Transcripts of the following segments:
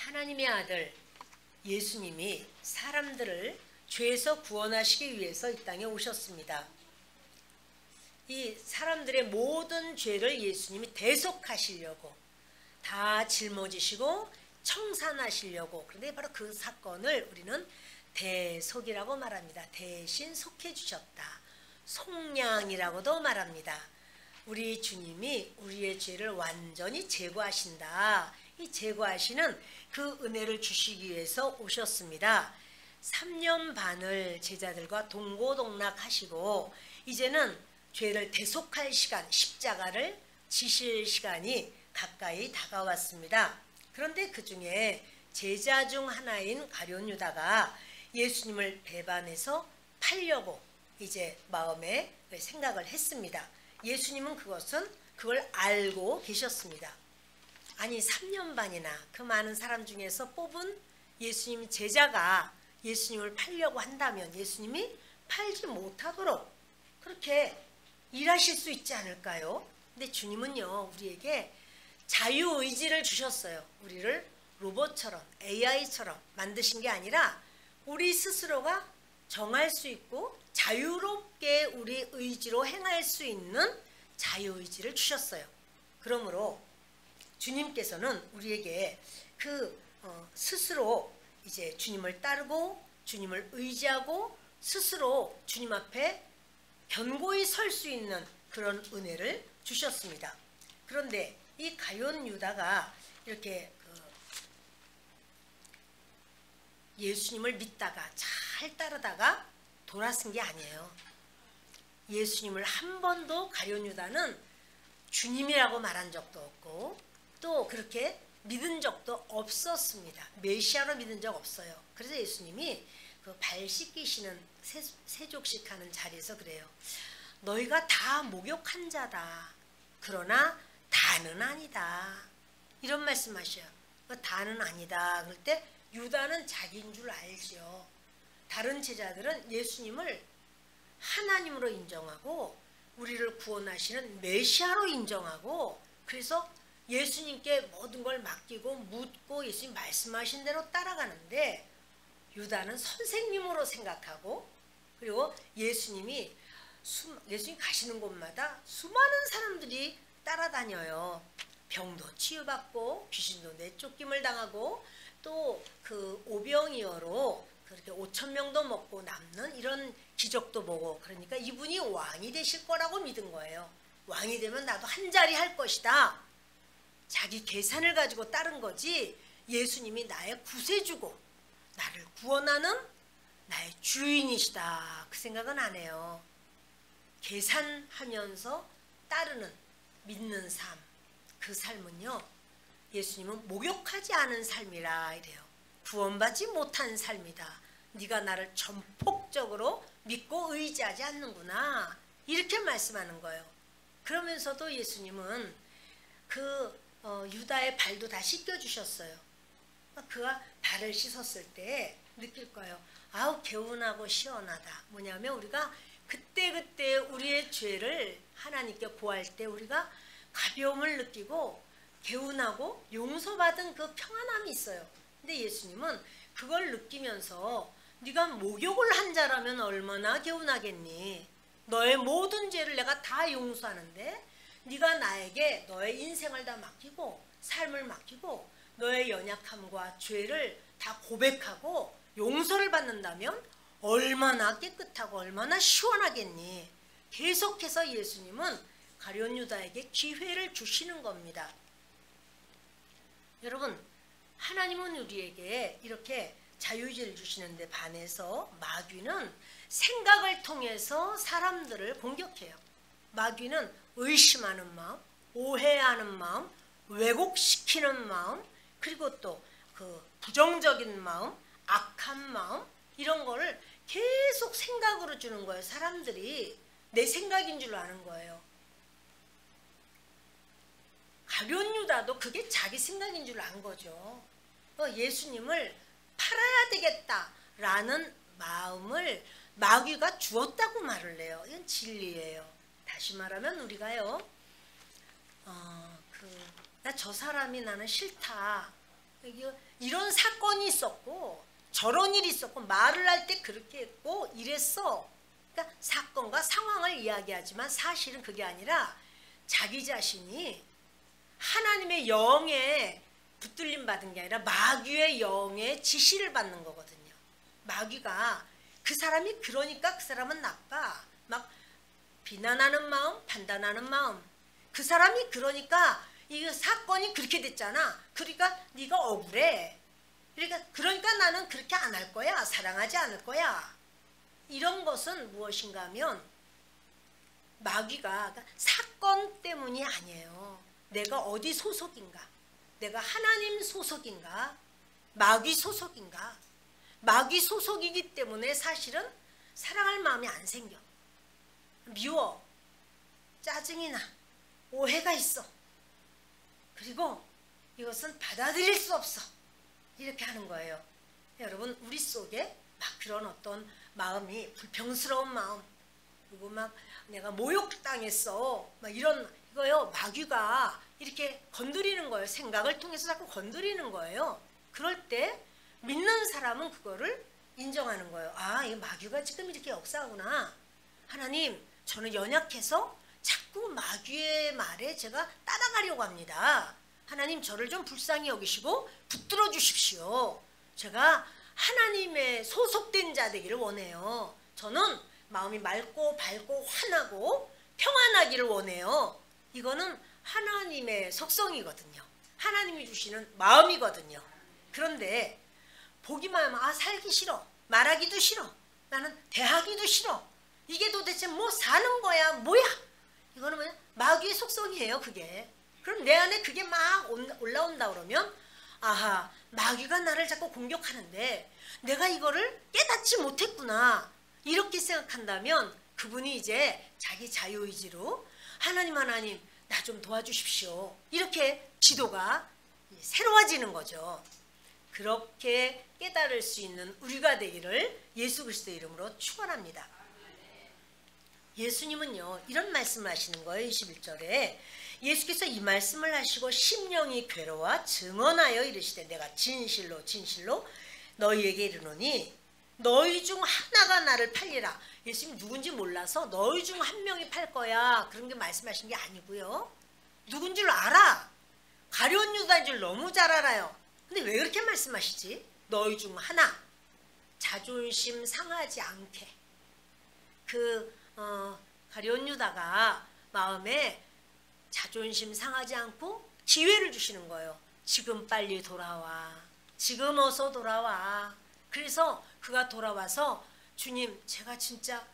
하나님의 아들 예수님이 사람들을 죄에서 구원하시기 위해서 이 땅에 오셨습니다. 이 사람들의 모든 죄를 예수님이 대속하시려고 다 짊어지시고 청산하시려고, 그런데 바로 그 사건을 우리는 대속이라고 말합니다. 대신 속해 주셨다. 속량이라고도 말합니다. 우리 주님이 우리의 죄를 완전히 제거하신다. 이 제거하시는 그 은혜를 주시기 위해서 오셨습니다. 3년 반을 제자들과 동고동락하시고 이제는 죄를 대속할 시간, 십자가를 지실 시간이 가까이 다가왔습니다. 그런데 그 중에 제자 중 하나인 가룟 유다가 예수님을 배반해서 팔려고 이제 마음에 생각을 했습니다. 예수님은 그걸 알고 계셨습니다. 아니 3년 반이나 그 많은 사람 중에서 뽑은 예수님 제자가 예수님을 팔려고 한다면 예수님이 팔지 못하도록 그렇게 일하실 수 있지 않을까요? 근데 주님은요, 우리에게 자유의지를 주셨어요. 우리를 로봇처럼 AI처럼 만드신 게 아니라 우리 스스로가 정할 수 있고 자유롭게 우리 의지로 행할 수 있는 자유의지를 주셨어요. 그러므로 주님께서는 우리에게 스스로 이제 주님을 따르고 주님을 의지하고 스스로 주님 앞에 견고히 설 수 있는 그런 은혜를 주셨습니다. 그런데 이 가룟 유다가 이렇게 예수님을 믿다가 잘 따르다가 돌아선 게 아니에요. 예수님을 한 번도 가룟 유다는 주님이라고 말한 적도 없고 또 그렇게 믿은 적도 없었습니다. 메시아로 믿은 적 없어요. 그래서 예수님이 그 발 씻기시는 세족식 하는 자리에서 그래요. 너희가 다 목욕한 자다. 그러나 다는 아니다. 이런 말씀하셔요. 다는 아니다. 그럴 때 유다는 자기인 줄 알죠. 다른 제자들은 예수님을 하나님으로 인정하고 우리를 구원하시는 메시아로 인정하고 그래서 예수님께 모든 걸 맡기고 묻고 예수님 말씀하신 대로 따라가는데 유다는 선생님으로 생각하고 그리고 예수님 가시는 곳마다 수많은 사람들이 따라다녀요. 병도 치유받고 귀신도 내쫓김을 당하고 또 그 오병이어로 그렇게 5,000명도 먹고 남는 이런 기적도 보고 그러니까 이분이 왕이 되실 거라고 믿은 거예요. 왕이 되면 나도 한 자리 할 것이다. 자기 계산을 가지고 따른 거지 예수님이 나의 구세주고 나를 구원하는 나의 주인이시다. 그 생각은 안 해요. 계산하면서 따르는 믿는 삶, 그 삶은요 예수님은 목욕하지 않은 삶이라 이래요. 구원받지 못한 삶이다. 네가 나를 전폭적으로 믿고 의지하지 않는구나. 이렇게 말씀하는 거예요. 그러면서도 예수님은 유다의 발도 다 씻겨주셨어요. 그가 발을 씻었을 때 느낄 거예요. 아우 개운하고 시원하다. 뭐냐면 우리가 그때그때 우리의 죄를 하나님께 고할 때 우리가 가벼움을 느끼고 개운하고 용서받은 그 평안함이 있어요. 근데 예수님은 그걸 느끼면서 네가 목욕을 한 자라면 얼마나 개운하겠니? 너의 모든 죄를 내가 다 용서하는데 네가 나에게 너의 인생을 다 맡기고 삶을 맡기고 너의 연약함과 죄를 다 고백하고 용서를 받는다면 얼마나 깨끗하고 얼마나 시원하겠니? 계속해서 예수님은 가룟 유다에게 기회를 주시는 겁니다. 여러분, 하나님은 우리에게 이렇게 자유의지를 주시는데 반해서 마귀는 생각을 통해서 사람들을 공격해요. 마귀는 의심하는 마음, 오해하는 마음, 왜곡시키는 마음, 그리고 또 그 부정적인 마음, 악한 마음 이런 거를 계속 생각으로 주는 거예요. 사람들이 내 생각인 줄 아는 거예요. 가룟 유다도 그게 자기 생각인 줄 안 거죠. 예수님을 팔아야 되겠다라는 마음을 마귀가 주었다고 말을 해요. 이건 진리예요. 다시 말하면 우리가요. 나 저 사람이 나는 싫다. 이런 사건이 있었고 저런 일이 있었고 말을 할 때 그렇게 했고 이랬어. 그러니까 사건과 상황을 이야기하지만 사실은 그게 아니라 자기 자신이 하나님의 영에 붙들림 받은 게 아니라 마귀의 영의 지시를 받는 거거든요. 마귀가 그 사람이 그러니까 그 사람은 나빠. 막 비난하는 마음, 판단하는 마음. 그 사람이 그러니까 이 사건이 그렇게 됐잖아. 그러니까 네가 억울해. 그러니까 나는 그렇게 안 할 거야. 사랑하지 않을 거야. 이런 것은 무엇인가 하면 마귀가 사건 때문이 아니에요. 내가 어디 소속인가? 내가 하나님 소속인가? 마귀 소속인가? 마귀 소속이기 때문에 사실은 사랑할 마음이 안 생겨. 미워. 짜증이 나. 오해가 있어. 그리고 이것은 받아들일 수 없어. 이렇게 하는 거예요. 여러분 우리 속에 막 그런 어떤 마음이 불평스러운 마음 그리고 막 내가 모욕당했어 막 이런 이거요. 마귀가 이렇게 건드리는 거예요. 생각을 통해서 자꾸 건드리는 거예요. 그럴 때 믿는 사람은 그거를 인정하는 거예요. 아, 이 마귀가 지금 이렇게 역사하구나. 하나님, 저는 연약해서 자꾸 마귀의 말에 제가 따라가려고 합니다. 하나님, 저를 좀 불쌍히 여기시고 붙들어 주십시오. 제가 하나님의 소속된 자 되기를 원해요. 저는 마음이 맑고 밝고 환하고 평안하기를 원해요. 이거는 하나님의 속성이거든요. 하나님이 주시는 마음이거든요. 그런데 보기만 하면 아 살기 싫어. 말하기도 싫어. 나는 대하기도 싫어. 이게 도대체 뭐 사는 거야 뭐야. 이거는 뭐냐? 마귀의 속성이에요. 그게. 그럼 내 안에 그게 막 올라온다 그러면 아하 마귀가 나를 자꾸 공격하는데 내가 이거를 깨닫지 못했구나. 이렇게 생각한다면 그분이 이제 자기 자유의지로 하나님 나 좀 도와주십시오. 이렇게 지도가 새로워지는 거죠. 그렇게 깨달을 수 있는 우리가 되기를 예수 그리스도의 이름으로 축원합니다. 예수님은요 이런 말씀을 하시는 거예요. 21절에 예수께서 이 말씀을 하시고 심령이 괴로워 증언하여 이르시되 내가 진실로 진실로 너희에게 이르노니 너희 중 하나가 나를 팔리라. 예수님 누군지 몰라서 너희 중 한 명이 팔 거야 그런 게 말씀하신 게 아니고요. 누군지를 알아. 가룟 유다인 줄 너무 잘 알아요. 근데 왜 그렇게 말씀하시지? 너희 중 하나 자존심 상하지 않게. 가룟 유다가 마음에 자존심 상하지 않고 기회를 주시는 거예요. 지금 빨리 돌아와. 지금 어서 돌아와. 그래서 그가 돌아와서 주님 제가 진짜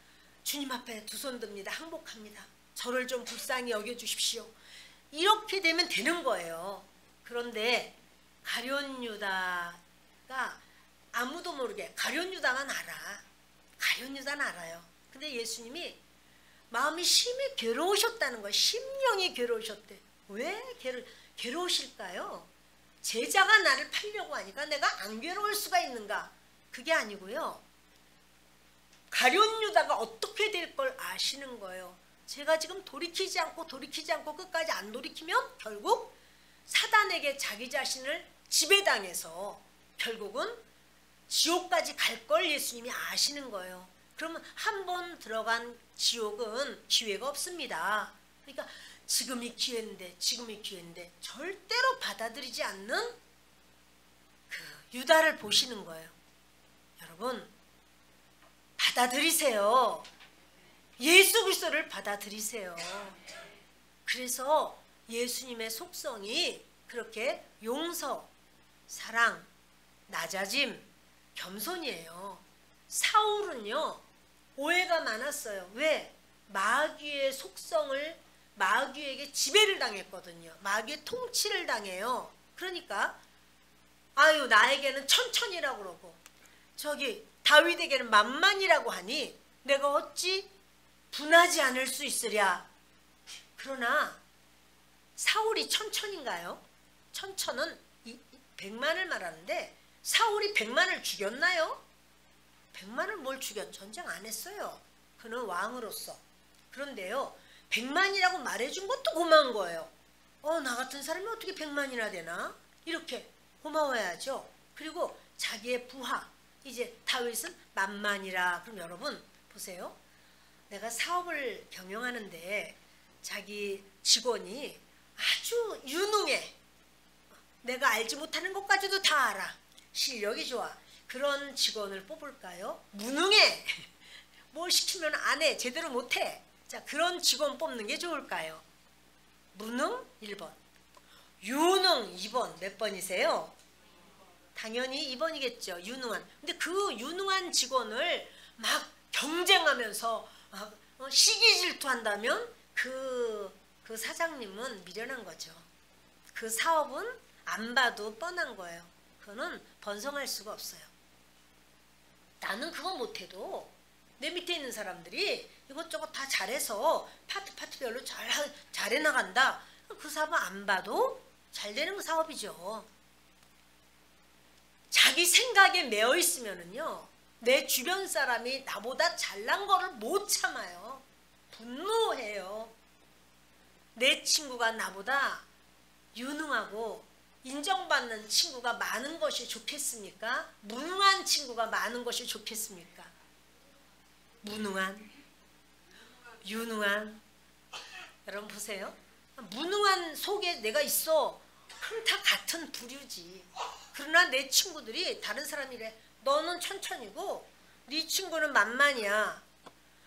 주님 앞에 두 손 듭니다. 항복합니다. 저를 좀 불쌍히 여겨주십시오. 이렇게 되면 되는 거예요. 그런데 가룟 유다가 아무도 모르게 가룟 유다만 알아. 가룟 유다는 알아요. 근데 예수님이 마음이 심히 괴로우셨다는 거예요. 심령이 괴로우셨대. 왜 괴로우실까요? 제자가 나를 팔려고 하니까 내가 안 괴로울 수가 있는가? 그게 아니고요. 가룟 유다가 어떻게 될 걸 아시는 거예요. 제가 지금 돌이키지 않고 끝까지 안 돌이키면 결국 사단에게 자기 자신을 지배당해서 결국은 지옥까지 갈 걸 예수님이 아시는 거예요. 그러면 한 번 들어간 지옥은 기회가 없습니다. 그러니까 지금이 기회인데 절대로 받아들이지 않는 그 유다를 보시는 거예요. 여러분 받아들이세요. 예수 그리스도를 받아들이세요. 그래서 예수님의 속성이 그렇게 용서, 사랑, 낮아짐, 겸손이에요. 사울은요 오해가 많았어요. 왜? 마귀의 속성을 마귀에게 지배를 당했거든요. 마귀의 통치를 당해요. 그러니까 아유 나에게는 천천히라고 그러고 저기 다윗에게는 만만이라고 하니 내가 어찌 분하지 않을 수 있으랴. 그러나 사울이 천천인가요? 천천은 100만을 말하는데 사울이 100만을 죽였나요? 100만을 뭘 죽였? 전쟁 안 했어요. 그는 왕으로서. 그런데요 100만이라고 말해준 것도 고마운 거예요. 나 같은 사람이 어떻게 100만이나 되나? 이렇게 고마워야죠. 그리고 자기의 부하, 이제 다윗은 만만이라. 그럼 여러분 보세요. 내가 사업을 경영하는데 자기 직원이 아주 유능해. 내가 알지 못하는 것까지도 다 알아. 실력이 좋아. 그런 직원을 뽑을까요? 무능해. 뭘 시키면 안 해. 제대로 못해. 자, 그런 직원 뽑는 게 좋을까요? 무능 1번, 유능 2번. 몇 번이세요? 당연히 2번이겠죠. 유능한. 근데 그 유능한 직원을 막 경쟁하면서 시기 질투한다면 그 사장님은 미련한 거죠. 그 사업은 안 봐도 뻔한 거예요. 그거는 번성할 수가 없어요. 나는 그거 못해도 내 밑에 있는 사람들이 이것저것 다 잘해서 파트별로 잘해 나간다. 그 사업은 안 봐도 잘 되는 사업이죠. 자기 생각에 매여 있으면은요, 내 주변 사람이 나보다 잘난 거를 못 참아요. 분노해요. 내 친구가 나보다 유능하고 인정받는 친구가 많은 것이 좋겠습니까? 무능한 친구가 많은 것이 좋겠습니까? 무능한, 유능한. 여러분 보세요. 무능한 속에 내가 있어. 그럼 다 같은 부류지. 그러나 내 친구들이 다른 사람이래. 너는 천천히고 네 친구는 만만이야.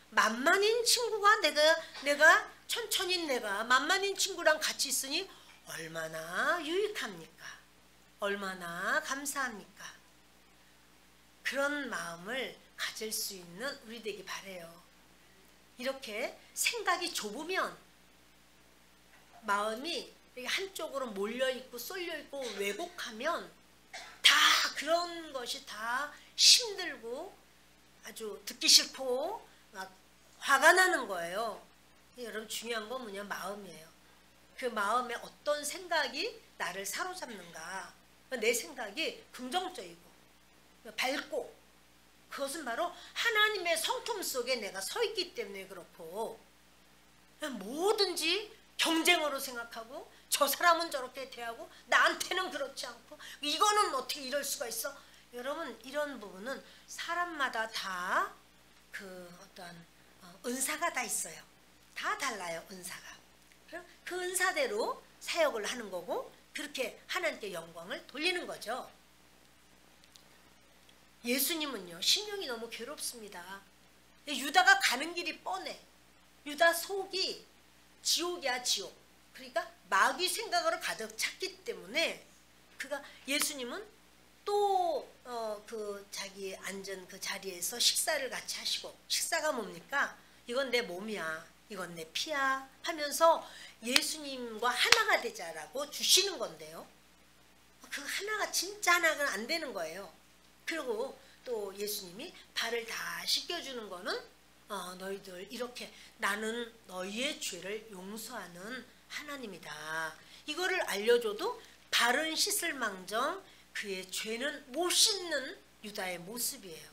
만만인 친구가 내가 천천히 내가 만만인 친구랑 같이 있으니 얼마나 유익합니까? 얼마나 감사합니까? 그런 마음을 가질 수 있는 우리 되기 바래요. 이렇게 생각이 좁으면 마음이 한쪽으로 몰려있고 쏠려있고 왜곡하면 다 그런 것이 다 힘들고 아주 듣기 싫고 막 화가 나는 거예요. 여러분 중요한 건 뭐냐? 마음이에요. 그 마음에 어떤 생각이 나를 사로잡는가. 내 생각이 긍정적이고 밝고 그것은 바로 하나님의 성품 속에 내가 서 있기 때문에 그렇고 뭐든지 경쟁으로 생각하고 저 사람은 저렇게 대하고 나한테는 그렇지 않고 이거는 어떻게 이럴 수가 있어. 여러분 이런 부분은 사람마다 다 그 어떤 은사가 다 있어요. 다 달라요. 은사가. 그럼 그 은사대로 사역을 하는 거고 그렇게 하나님께 영광을 돌리는 거죠. 예수님은요 심령이 너무 괴롭습니다. 유다가 가는 길이 뻔해. 유다 속이 지옥이야 지옥. 그러니까 마귀 생각으로 가득 찼기 때문에 예수님은 또 그 자기 앉은 그 자리에서 식사를 같이 하시고 식사가 뭡니까? 이건 내 몸이야. 이건 내 피야 하면서 예수님과 하나가 되자라고 주시는 건데요. 그 하나가 진짜 하나가 안 되는 거예요. 그리고 또 예수님이 발을 다 씻겨주는 거는 너희들 이렇게 나는 너희의 죄를 용서하는 하나님이다. 이거를 알려줘도 발은 씻을 망정 그의 죄는 못 씻는 유다의 모습이에요.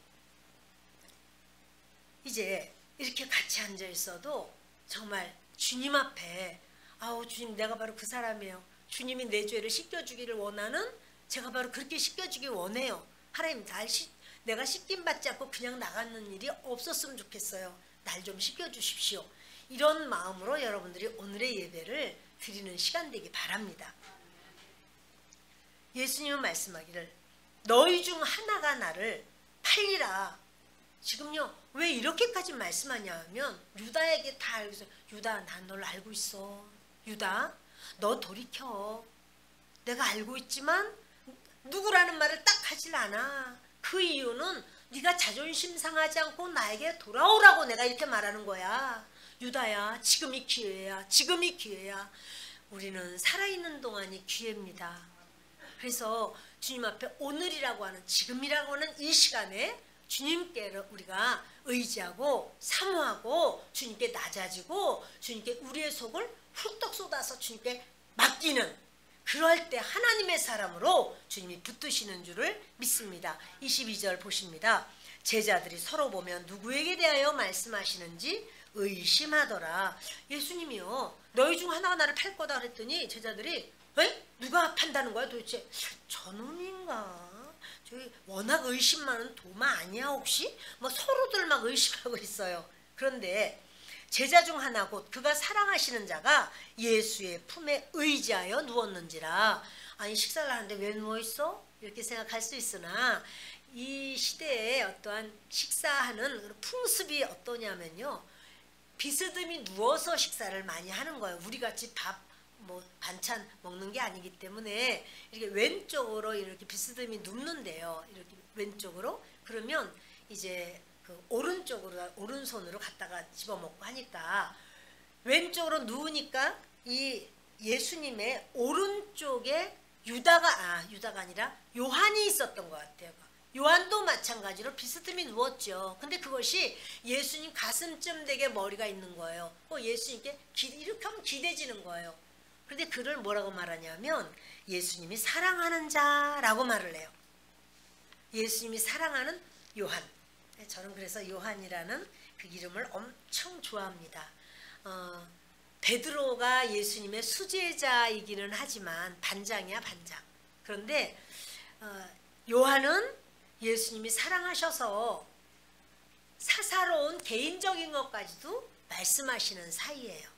이제 이렇게 같이 앉아 있어도 정말 주님 앞에 아우 주님 내가 바로 그 사람이에요. 주님이 내 죄를 씻겨주기를 원하는 제가 바로 그렇게 씻겨주기 원해요. 하나님 내가 씻김 받지 않고 그냥 나가는 일이 없었으면 좋겠어요. 날 좀 씻겨주십시오. 이런 마음으로 여러분들이 오늘의 예배를 드리는 시간 되기 바랍니다. 예수님은 말씀하기를 너희 중 하나가 나를 팔리라. 지금요 왜 이렇게까지 말씀하냐 하면 유다에게 다 알고 있어요. 유다 난 널 알고 있어. 유다 너 돌이켜. 내가 알고 있지만 누구라는 말을 딱 하질 않아. 그 이유는 네가 자존심 상하지 않고 나에게 돌아오라고 내가 이렇게 말하는 거야. 유다야 지금이 기회야. 지금이 기회야. 우리는 살아있는 동안이 기회입니다. 그래서 주님 앞에 오늘이라고 하는 지금이라고 하는 이 시간에 주님께 우리가 의지하고 사모하고 주님께 낮아지고 주님께 우리의 속을 훌떡 쏟아서 주님께 맡기는 그럴 때 하나님의 사람으로 주님이 붙드시는 줄을 믿습니다. 22절 보십니다. 제자들이 서로 보면 누구에게 대하여 말씀하시는지 의심하더라. 예수님이요 너희 중 하나가 나를 팔 거다 그랬더니 제자들이 에? 누가 판다는 거야 도대체? 저놈인가? 저기 워낙 의심 많은 도마 아니야 혹시? 뭐 서로들 막 의심하고 있어요. 그런데 제자 중 하나 곧 그가 사랑하시는 자가 예수의 품에 의지하여 누웠는지라. 아니 식사를 하는데 왜 누워있어? 이렇게 생각할 수 있으나 이 시대에 어떠한 식사하는 풍습이 어떠냐면요, 비스듬히 누워서 식사를 많이 하는 거예요. 우리같이 밥 뭐 반찬 먹는 게 아니기 때문에 이렇게 왼쪽으로 이렇게 비스듬히 눕는데요. 이렇게 왼쪽으로. 그러면 이제 그 오른손으로 갖다가 집어먹고 하니까 왼쪽으로 누우니까 이 예수님의 오른쪽에 유다가 아니라 요한이 있었던 것 같아요. 요한도 마찬가지로 비스듬히 누웠죠. 근데 그것이 예수님 가슴쯤 되게 머리가 있는 거예요. 예수님께 이렇게 하면 기대지는 거예요. 그런데 그를 뭐라고 말하냐면 예수님이 사랑하는 자라고 말을 해요. 예수님이 사랑하는 요한. 저는 그래서 요한이라는 그 이름을 엄청 좋아합니다. 베드로가 예수님의 수제자이기는 하지만 반장이야 반장. 그런데 요한은 예수님이 사랑하셔서 사사로운 개인적인 것까지도 말씀하시는 사이예요.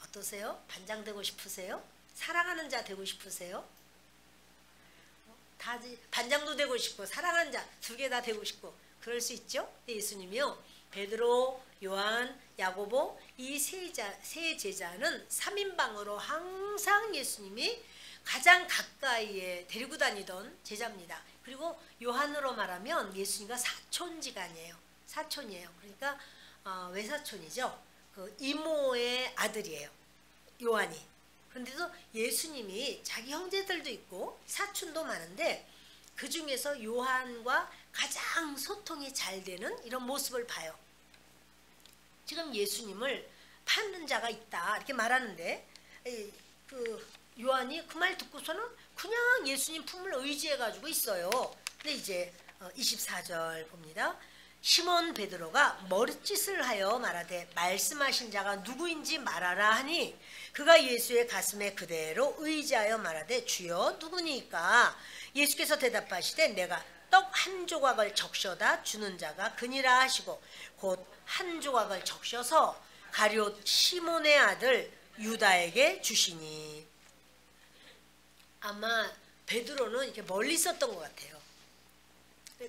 어떠세요? 반장 되고 싶으세요? 사랑하는 자 되고 싶으세요? 다 반장도 되고 싶고 사랑하는 자 두 개 다 되고 싶고 그럴 수 있죠. 예수님이요, 베드로, 요한, 야고보 이 세 제자는 3인방으로 항상 예수님이 가장 가까이에 데리고 다니던 제자입니다. 그리고 요한으로 말하면 예수님과 사촌지간이에요. 사촌이에요. 그러니까 외사촌이죠. 그 이모의 아들이에요, 요한이. 그런데도 예수님이 자기 형제들도 있고 사촌도 많은데 그 중에서 요한과 가장 소통이 잘 되는 이런 모습을 봐요. 지금 예수님을 파는 자가 있다 이렇게 말하는데 그 요한이 그 말 듣고서는 그냥 예수님 품을 의지해 가지고 있어요. 근데 이제 24절 봅니다. 시몬 베드로가 머릿짓을 하여 말하되 말씀하신 자가 누구인지 말하라 하니 그가 예수의 가슴에 그대로 의지하여 말하되 주여 누구니까? 예수께서 대답하시되 내가 떡 한 조각을 적셔다 주는 자가 그니라 하시고 곧 한 조각을 적셔서 가룟 시몬의 아들 유다에게 주시니. 아마 베드로는 이렇게 멀리 있었던 것 같아요.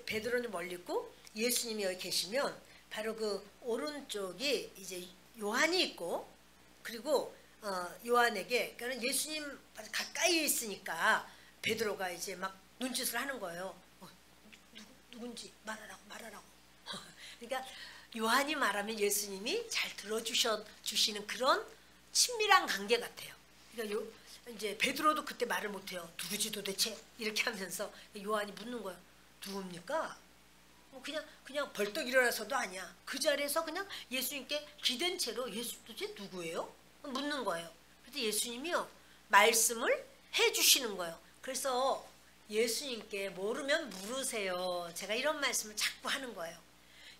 베드로는 멀리 있고 예수님이 여기 계시면 바로 그 오른쪽이 이제 요한이 있고, 그리고 요한에게, 그러니까 예수님 가까이 있으니까 베드로가 이제 막 눈짓을 하는 거예요. 누군지 말하라고. 그러니까 요한이 말하면 예수님이 잘 들어주시는 그런 친밀한 관계 같아요. 그러니까 이제 베드로도 그때 말을 못해요. 누구지 도대체? 이렇게 하면서 요한이 묻는 거예요. 누굽니까? 그냥 벌떡 일어나서도 아니야. 그 자리에서 그냥 예수님께 기댄 채로 예수 도대체 누구예요? 묻는 거예요. 그래서 예수님이요 말씀을 해주시는 거예요. 그래서 예수님께 모르면 물으세요. 제가 이런 말씀을 자꾸 하는 거예요.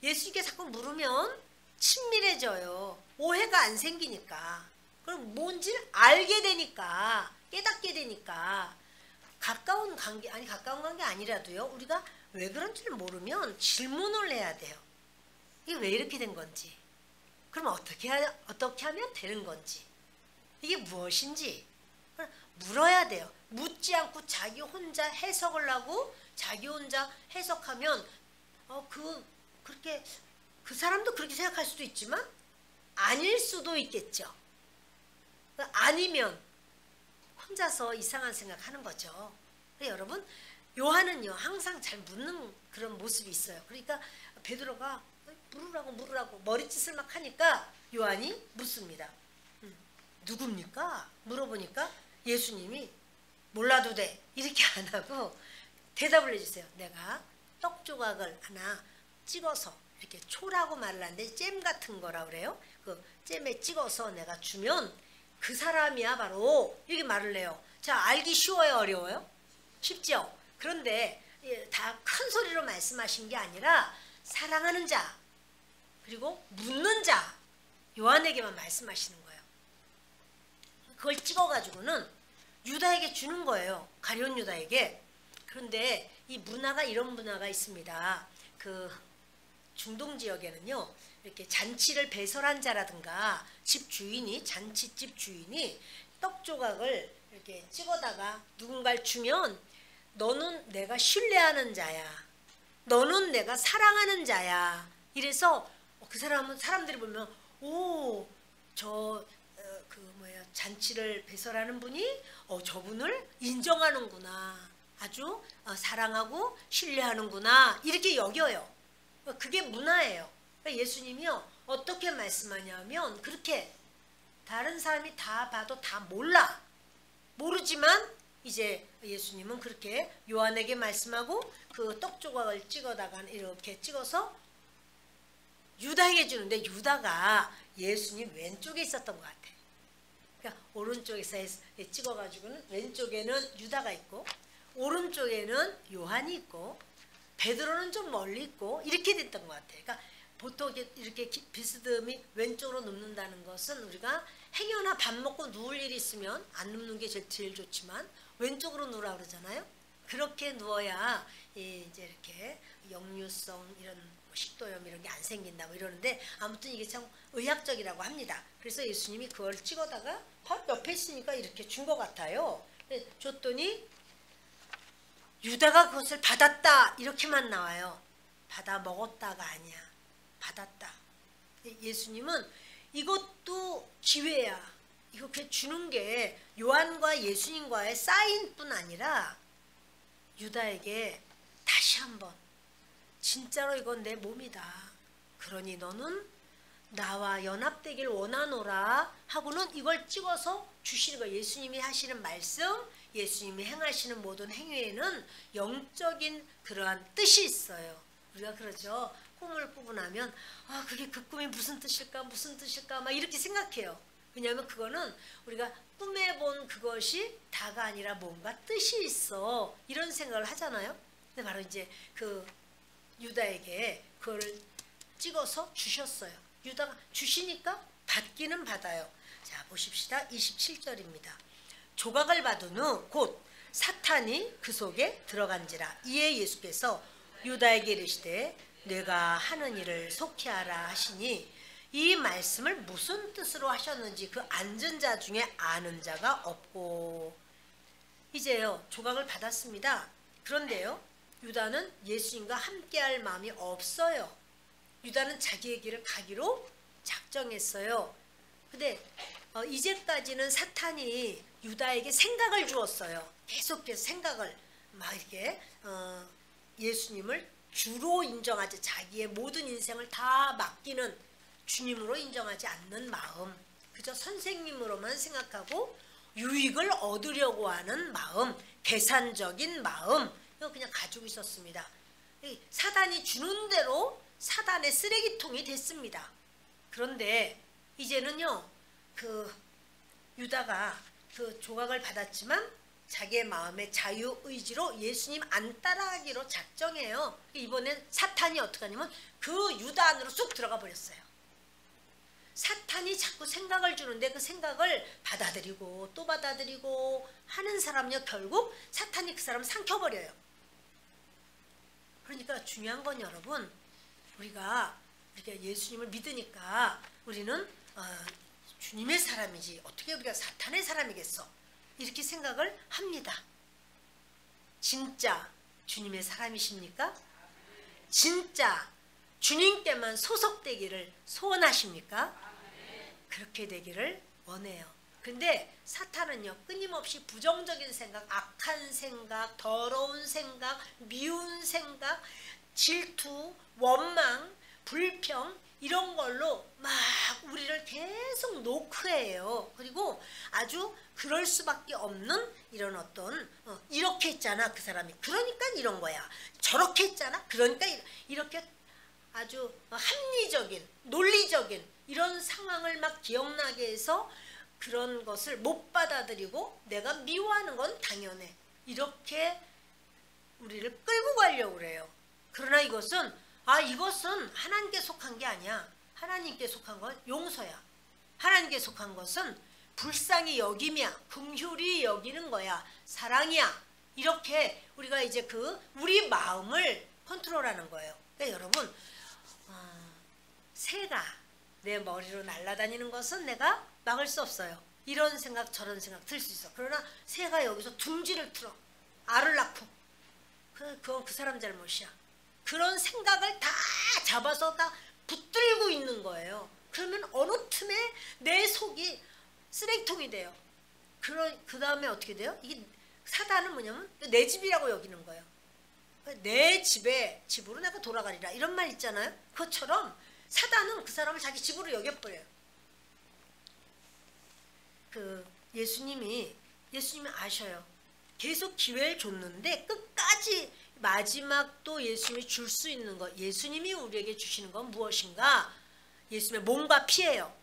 예수님께 자꾸 물으면 친밀해져요. 오해가 안 생기니까. 그럼 뭔지를 알게 되니까, 깨닫게 되니까. 가까운 관계 아니라도요, 우리가 왜 그런지를 모르면 질문을 해야 돼요. 이게 왜 이렇게 된 건지, 그럼 어떻게 하면 되는 건지, 이게 무엇인지 물어야 돼요. 묻지 않고 자기 혼자 해석을 하고 자기 혼자 해석하면 그렇게 그 사람도 그렇게 생각할 수도 있지만 아닐 수도 있겠죠. 아니면 혼자서 이상한 생각하는 거죠. 여러분, 요한은요 항상 잘 묻는 그런 모습이 있어요. 그러니까 베드로가 물으라고 머리짓을 막 하니까 요한이 묻습니다. 누굽니까? 물어보니까 예수님이 몰라도 돼 이렇게 안 하고 대답을 해주세요. 내가 떡 조각을 하나 찍어서, 이렇게 초라고 말을 하는데 잼 같은 거라 그래요. 그 잼에 찍어서 내가 주면 그 사람이야 바로, 이렇게 말을 해요. 자, 알기 쉬워요, 어려워요? 쉽죠? 그런데 다 큰 소리로 말씀하신 게 아니라 사랑하는 자 그리고 묻는 자 요한에게만 말씀하시는 거예요. 그걸 찍어가지고는 유다에게 주는 거예요. 가룟 유다에게. 그런데 이 문화가 이런 문화가 있습니다. 그 중동 지역에는요, 이렇게 잔치를 배설한 자라든가 집 주인이, 잔치집 주인이 떡 조각을 이렇게 찍어다가 누군가를 주면 너는 내가 신뢰하는 자야, 너는 내가 사랑하는 자야. 이래서 그 사람은, 사람들이 보면 잔치를 배설하는 분이 저분을 인정하는구나, 아주 사랑하고 신뢰하는구나, 이렇게 여겨요. 그게 문화예요. 예수님이요, 어떻게 말씀하냐면, 그렇게 다른 사람이 다 봐도 다 모르지만 이제 예수님은 그렇게 요한에게 말씀하고 그 떡 조각을 찍어다가 이렇게 찍어서 유다에게 주는데, 유다가 예수님 왼쪽에 있었던 것 같아요. 그러니까 오른쪽에서 찍어가지고는 왼쪽에는 유다가 있고 오른쪽에는 요한이 있고 베드로는 좀 멀리 있고 이렇게 됐던 것 같아요. 그러니까 보통 이렇게 비스듬히 왼쪽으로 눕는다는 것은, 우리가 행여나 밥 먹고 누울 일이 있으면 안 눕는 게 제일 좋지만 왼쪽으로 누우라 그러잖아요. 그렇게 누워야 이제 이렇게 역류성 이런 식도염 이런 게 안 생긴다 뭐 이러는데, 아무튼 이게 참 의학적이라고 합니다. 그래서 예수님이 그걸 찍어다가 바로 옆에 있으니까 이렇게 준 것 같아요. 줬더니 유다가 그것을 받았다 이렇게만 나와요. 받아 먹었다가 아니야, 받았다. 예수님은 이것도 기회야, 이렇게 주는 게 요한과 예수님과의 사인뿐 아니라 유다에게 다시 한번 진짜로 이건 내 몸이다, 그러니 너는 나와 연합되길 원하노라 하고는 이걸 찍어서 주시는 거예요. 예수님이 하시는 말씀, 예수님이 행하시는 모든 행위에는 영적인 그러한 뜻이 있어요. 우리가 그러죠. 꿈을 꾸고 나면 그게 그 꿈이 무슨 뜻일까 막 이렇게 생각해요. 왜냐하면 그거는 우리가 꿈에 본 그것이 다가 아니라 뭔가 뜻이 있어, 이런 생각을 하잖아요. 근데 바로 이제 그 유다에게 그거를 찍어서 주셨어요. 유다가 주시니까 받기는 받아요. 자, 보십시다. 27절입니다. 조각을 받은 후 곧 사탄이 그 속에 들어간지라. 이에 예수께서 유다에게 이르시되 내가 하는 일을 속히 하라 하시니, 이 말씀을 무슨 뜻으로 하셨는지 그 앉은 자 중에 아는 자가 없고. 이제요, 조각을 받았습니다. 그런데요, 유다는 예수님과 함께할 마음이 없어요. 유다는 자기의 길을 가기로 작정했어요. 근데 이제까지는 사탄이 유다에게 생각을 주었어요. 계속해서 생각을 막 이렇게 예수님을 주로 인정하지, 자기의 모든 인생을 다 맡기는 주님으로 인정하지 않는 마음, 그저 선생님으로만 생각하고 유익을 얻으려고 하는 마음, 계산적인 마음, 이거 그냥 가지고 있었습니다. 사단이 주는 대로 사단의 쓰레기통이 됐습니다. 그런데 이제는요, 그 유다가 그 조각을 받았지만 자기의 마음의 자유의지로 예수님 안 따라가기로 작정해요. 이번엔 사탄이 어떻게 하냐면 그 유다 안으로 쑥 들어가 버렸어요. 사탄이 자꾸 생각을 주는데 그 생각을 받아들이고 또 받아들이고 하는 사람은요, 결국 사탄이 그 사람을 삼켜버려요. 그러니까 중요한 건 여러분, 우리가 이렇게 예수님을 믿으니까 우리는 주님의 사람이지 어떻게 우리가 사탄의 사람이겠어, 이렇게 생각을 합니다. 진짜 주님의 사람이십니까? 진짜 주님께만 소속되기를 소원하십니까? 그렇게 되기를 원해요. 근데 사탄은요, 끊임없이 부정적인 생각, 악한 생각, 더러운 생각, 미운 생각, 질투, 원망, 불평, 이런 걸로 막 우리를 계속 노크해요. 그리고 아주 그럴 수밖에 없는 이런 어떤 이렇게 했잖아 그 사람이, 그러니까 이런 거야. 저렇게 했잖아, 그러니까 이렇게 아주 합리적인, 논리적인 이런 상황을 막 기억나게 해서 그런 것을 못 받아들이고 내가 미워하는 건 당연해, 이렇게 우리를 끌고 가려고 그래요. 그러나 이것은 하나님께 속한 게 아니야. 하나님께 속한 건 용서야. 하나님께 속한 것은 불쌍히 여기며 긍휼히 여기는 거야. 사랑이야. 이렇게 우리가 이제 우리 마음을 컨트롤하는 거예요. 그러니까 여러분, 새가 내 머리로 날아다니는 것은 내가 막을 수 없어요. 이런 생각 저런 생각 들 수 있어. 그러나 새가 여기서 둥지를 틀어 알을 낳고, 그건 그 사람 잘못이야. 그런 생각을 다 잡아서 다 붙들고 있는 거예요. 그러면 어느 틈에 내 속이 쓰레기통이 돼요. 그 다음에 어떻게 돼요? 이게 사단은 뭐냐면 내 집이라고 여기는 거예요. 내 집으로 내가 돌아가리라 이런 말 있잖아요. 그것처럼 사단은 그 사람을 자기 집으로 여겨버려요. 예수님이 아셔요. 계속 기회를 줬는데 끝까지 마지막도 예수님이 줄 수 있는 것, 예수님이 우리에게 주시는 건 무엇인가? 예수님의 몸과 피예요.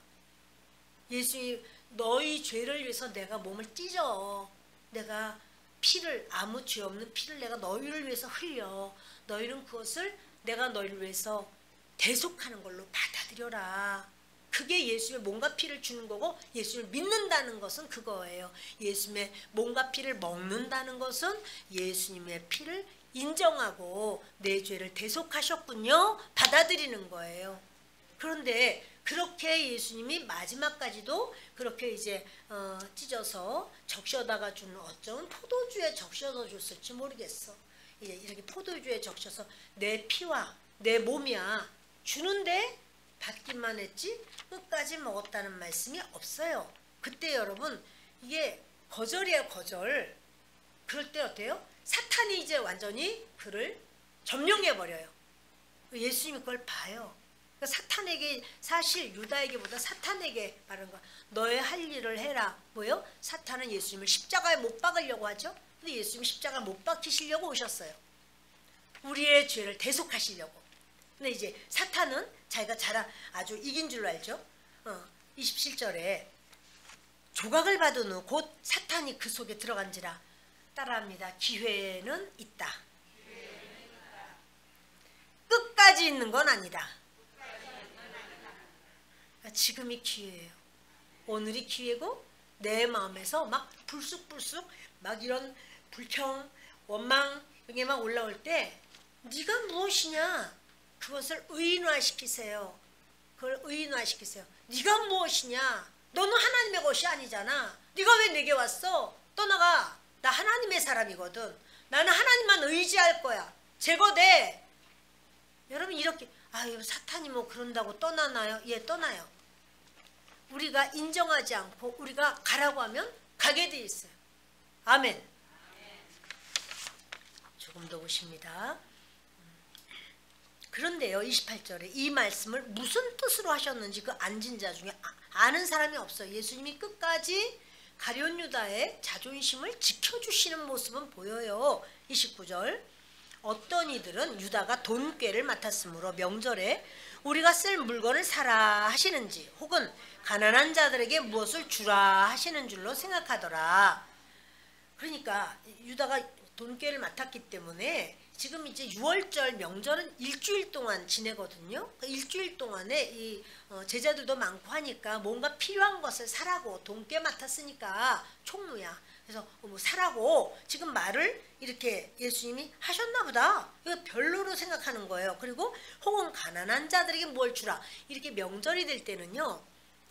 예수님이 너희 죄를 위해서 내가 몸을 찢어. 내가 피를, 아무 죄 없는 피를 내가 너희를 위해서 흘려. 너희는 그것을 내가 너희를 위해서 대속하는 걸로 받아들여라. 그게 예수님의 몸과 피를 주는 거고, 예수님을 믿는다는 것은 그거예요. 예수님의 몸과 피를 먹는다는 것은 예수님의 피를 인정하고 내 죄를 대속하셨군요. 받아들이는 거예요. 그런데 그렇게 예수님이 마지막까지도 그렇게 이제 찢어서 적셔다가 주는, 어쩌면 포도주에 적셔서 줬을지 모르겠어. 이제 이렇게 포도주에 적셔서 내 피와 내 몸이야 주는데 받기만 했지 끝까지 먹었다는 말씀이 없어요. 그때 여러분 이게 거절이에요, 거절. 그럴 때 어때요? 사탄이 이제 완전히 그를 점령해버려요. 예수님이 그걸 봐요. 그러니까 사탄에게, 사실 유다에게보다 사탄에게 말하는 거야. 너의 할 일을 해라. 뭐요? 사탄은 예수님을 십자가에 못 박으려고 하죠. 근데 예수님이 십자가에 못 박히시려고 오셨어요. 우리의 죄를 대속하시려고. 근데 이제 사탄은 자기가 아주 이긴 줄로 알죠. 27절에 조각을 받은 후 곧 사탄이 그 속에 들어간지라. 따라합니다. 기회는 있다. 끝까지 있는 건 아니다. 지금이 기회예요. 오늘이 기회고, 내 마음에서 막 불쑥불쑥 막 이런 불평, 원망 이게 막 올라올 때 네가 무엇이냐? 그것을 의인화시키세요. 그걸 의인화시키세요. 네가 무엇이냐? 너는 하나님의 것이 아니잖아. 네가 왜 내게 왔어? 떠나가. 나 하나님의 사람이거든. 나는 하나님만 의지할 거야. 제거돼. 여러분 이렇게, 아유 사탄이 뭐 그런다고 떠나나요? 예, 떠나요. 우리가 인정하지 않고 우리가 가라고 하면 가게 돼 있어요. 아멘. 조금 더 보십니다. 그런데요, 28절에 이 말씀을 무슨 뜻으로 하셨는지 그 앉은 자 중에 아는 사람이 없어요. 예수님이 끝까지 가룟 유다의 자존심을 지켜주시는 모습은 보여요. 29절, 어떤 이들은 유다가 돈꾀를 맡았으므로 명절에 우리가 쓸 물건을 사라 하시는지, 혹은 가난한 자들에게 무엇을 주라 하시는 줄로 생각하더라. 그러니까 유다가 돈꾀를 맡았기 때문에 지금 이제 6월절 명절은 일주일 동안 지내거든요. 그 일주일 동안에 이 제자들도 많고 하니까 뭔가 필요한 것을 사라고, 돈꾀 맡았으니까 총무야. 그래서 뭐 사라고 지금 말을 이렇게 예수님이 하셨나 보다. 이거 별로로 생각하는 거예요. 그리고 혹은 가난한 자들에게 뭘 주라. 이렇게 명절이 될 때는요,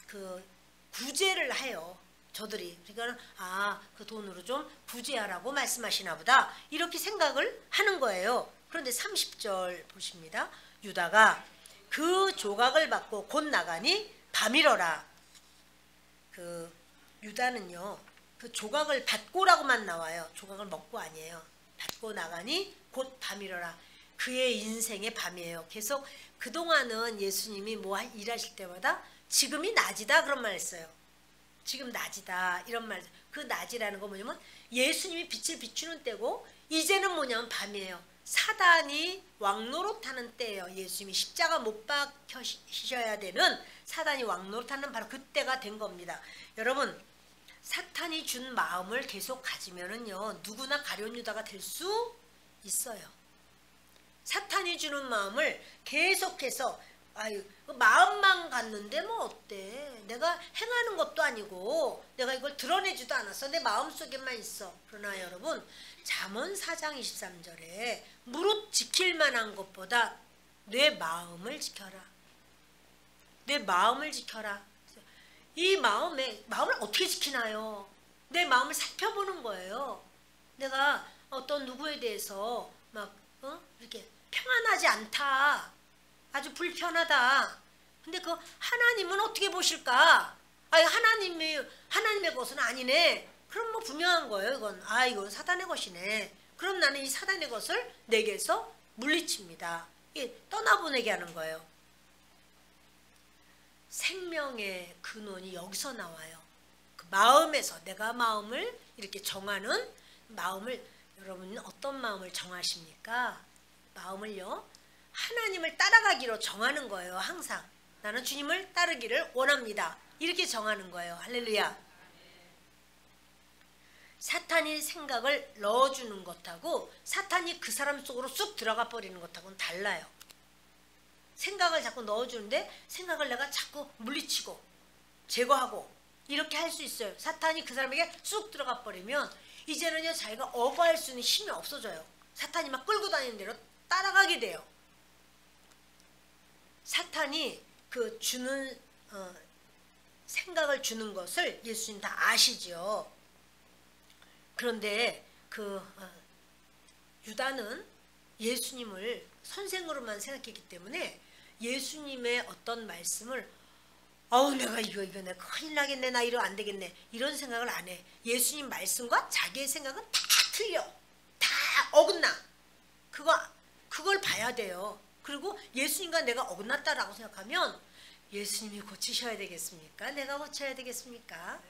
그 구제를 해요. 저들이. 그러니까 그 돈으로 좀 구제하라고 말씀하시나 보다. 이렇게 생각을 하는 거예요. 그런데 30절 보십니다. 유다가 그 조각을 받고 곧 나가니 밤이러라. 그 유다는요, 그 조각을 받고라고만 나와요. 조각을 먹고 아니에요. 받고 나가니 곧 밤이러라. 그의 인생의 밤이에요. 계속 그동안은 예수님이 뭐 일하실 때마다 지금이 낮이다 그런 말 했어요. 지금 낮이다 이런 말. 그 낮이라는 거 뭐냐면 예수님이 빛을 비추는 때고, 이제는 뭐냐면 밤이에요. 사단이 왕노릇하는 때예요. 예수님이 십자가 못 박히셔야 되는, 사단이 왕노릇하는 바로 그때가 된 겁니다. 여러분, 사탄이 준 마음을 계속 가지면은요, 누구나 가룟 유다가 될 수 있어요. 사탄이 주는 마음을 계속해서 아유, 마음만 갔는데 뭐 어때? 내가 행하는 것도 아니고 내가 이걸 드러내지도 않았어. 내 마음속에만 있어. 그러나 여러분, 잠언 4장 23절에 무릇 지킬 만한 것보다 내 마음을 지켜라. 내 마음을 지켜라. 이 마음을 어떻게 지키나요? 내 마음을 살펴보는 거예요. 내가 어떤 누구에 대해서 막 이렇게 평안하지 않다. 아주 불편하다. 근데 그 하나님은 어떻게 보실까? 아, 하나님의 것은 아니네. 그럼 뭐 분명한 거예요. 이건 이건 사단의 것이네. 그럼 나는 이 사단의 것을 내게서 물리칩니다. 이게 떠나보내게 하는 거예요. 생명의 근원이 여기서 나와요. 그 마음에서 내가 마음을 이렇게 정하는 마음을, 여러분은 어떤 마음을 정하십니까? 마음을요, 하나님을 따라가기로 정하는 거예요. 항상 나는 주님을 따르기를 원합니다. 이렇게 정하는 거예요. 할렐루야. 사탄이 생각을 넣어주는 것하고 사탄이 그 사람 속으로 쑥 들어가 버리는 것하고는 달라요. 생각을 자꾸 넣어주는데 생각을 내가 자꾸 물리치고 제거하고 이렇게 할 수 있어요. 사탄이 그 사람에게 쑥 들어가 버리면 이제는요, 자기가 어거할 수 있는 힘이 없어져요. 사탄이 막 끌고 다니는 대로 따라가게 돼요. 사탄이 그 주는 생각을 주는 것을 예수님 다 아시죠. 그런데 그 유다는 예수님을 선생으로만 생각했기 때문에 예수님의 어떤 말씀을 내가 이거 내가 큰일 나겠네, 나 이러면 안 되겠네, 이런 생각을 안 해. 예수님 말씀과 자기의 생각은 다 틀려, 다 어긋나. 그걸 봐야 돼요. 그리고 예수님과 내가 어긋났다라고 생각하면 예수님이 고치셔야 되겠습니까? 내가 고쳐야 되겠습니까?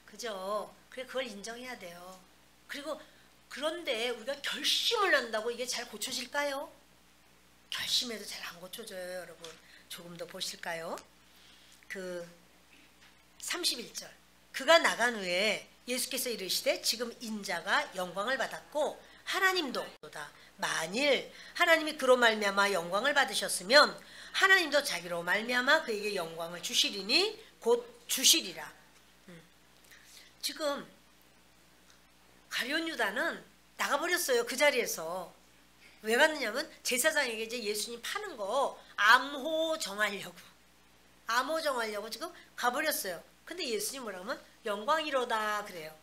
그죠? 그래, 그걸 인정해야 돼요. 그리고 그런데 우리가 결심을 한다고 이게 잘 고쳐질까요? 결심해도 잘 안 고쳐져요, 여러분. 조금 더 보실까요? 그 31절. 그가 나간 후에 예수께서 이르시되 지금 인자가 영광을 받았고 하나님도다. 만일 하나님이 그로 말미암아 영광을 받으셨으면 하나님도 자기로 말미암아 그에게 영광을 주시리니 곧 주시리라. 지금 가룟 유다는 나가버렸어요. 그 자리에서. 왜 갔느냐면 제사장에게 이제 예수님 파는 거 암호 정하려고 지금 가버렸어요. 근데 예수님 뭐라고 하면 영광이로다 그래요.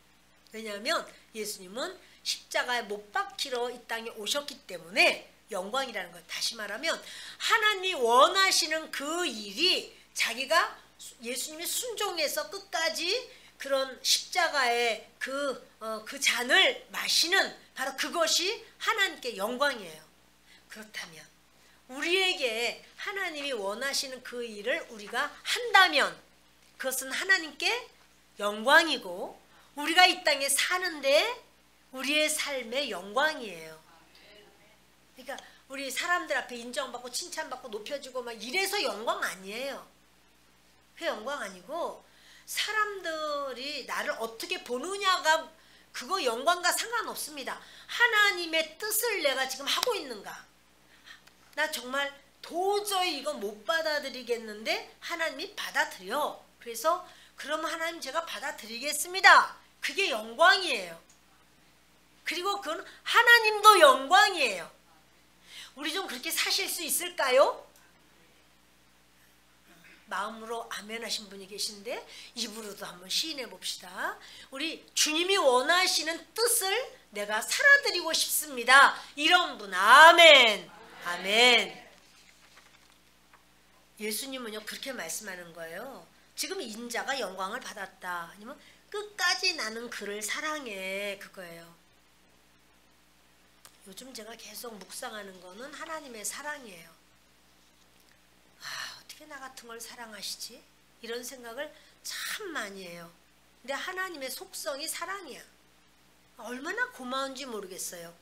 왜냐하면 예수님은 십자가에 못 박히러 이 땅에 오셨기 때문에 영광이라는 거예요. 다시 말하면 하나님이 원하시는 그 일이 자기가 예수님이 순종해서 끝까지 그런 십자가의 그 잔을 마시는 바로 그것이 하나님께 영광이에요. 그렇다면 우리에게 하나님이 원하시는 그 일을 우리가 한다면 그것은 하나님께 영광이고 우리가 이 땅에 사는데 우리의 삶의 영광이에요. 그러니까 우리 사람들 앞에 인정받고 칭찬받고 높여주고 막 이래서 영광 아니에요. 그 영광 아니고 사람들이 나를 어떻게 보느냐가 그거 영광과 상관없습니다. 하나님의 뜻을 내가 지금 하고 있는가. 나 정말 도저히 이거 못 받아들이겠는데 하나님이 받아들여. 그래서 그러면 하나님 제가 받아들이겠습니다. 그게 영광이에요. 그리고 그건 하나님도 영광이에요. 우리 좀 그렇게 사실 수 있을까요? 마음으로 아멘 하신 분이 계신데 입으로도 한번 시인해 봅시다. 우리 주님이 원하시는 뜻을 내가 살아드리고 싶습니다. 이런 분 아멘. 아멘. 예수님은요 그렇게 말씀하는 거예요. 지금 인자가 영광을 받았다. 아니면 끝까지 나는 그를 사랑해. 그거예요. 요즘 제가 계속 묵상하는 거는 하나님의 사랑이에요. 어떻게 나 같은 걸 사랑하시지? 이런 생각을 참 많이 해요. 근데 하나님의 속성이 사랑이야. 얼마나 고마운지 모르겠어요.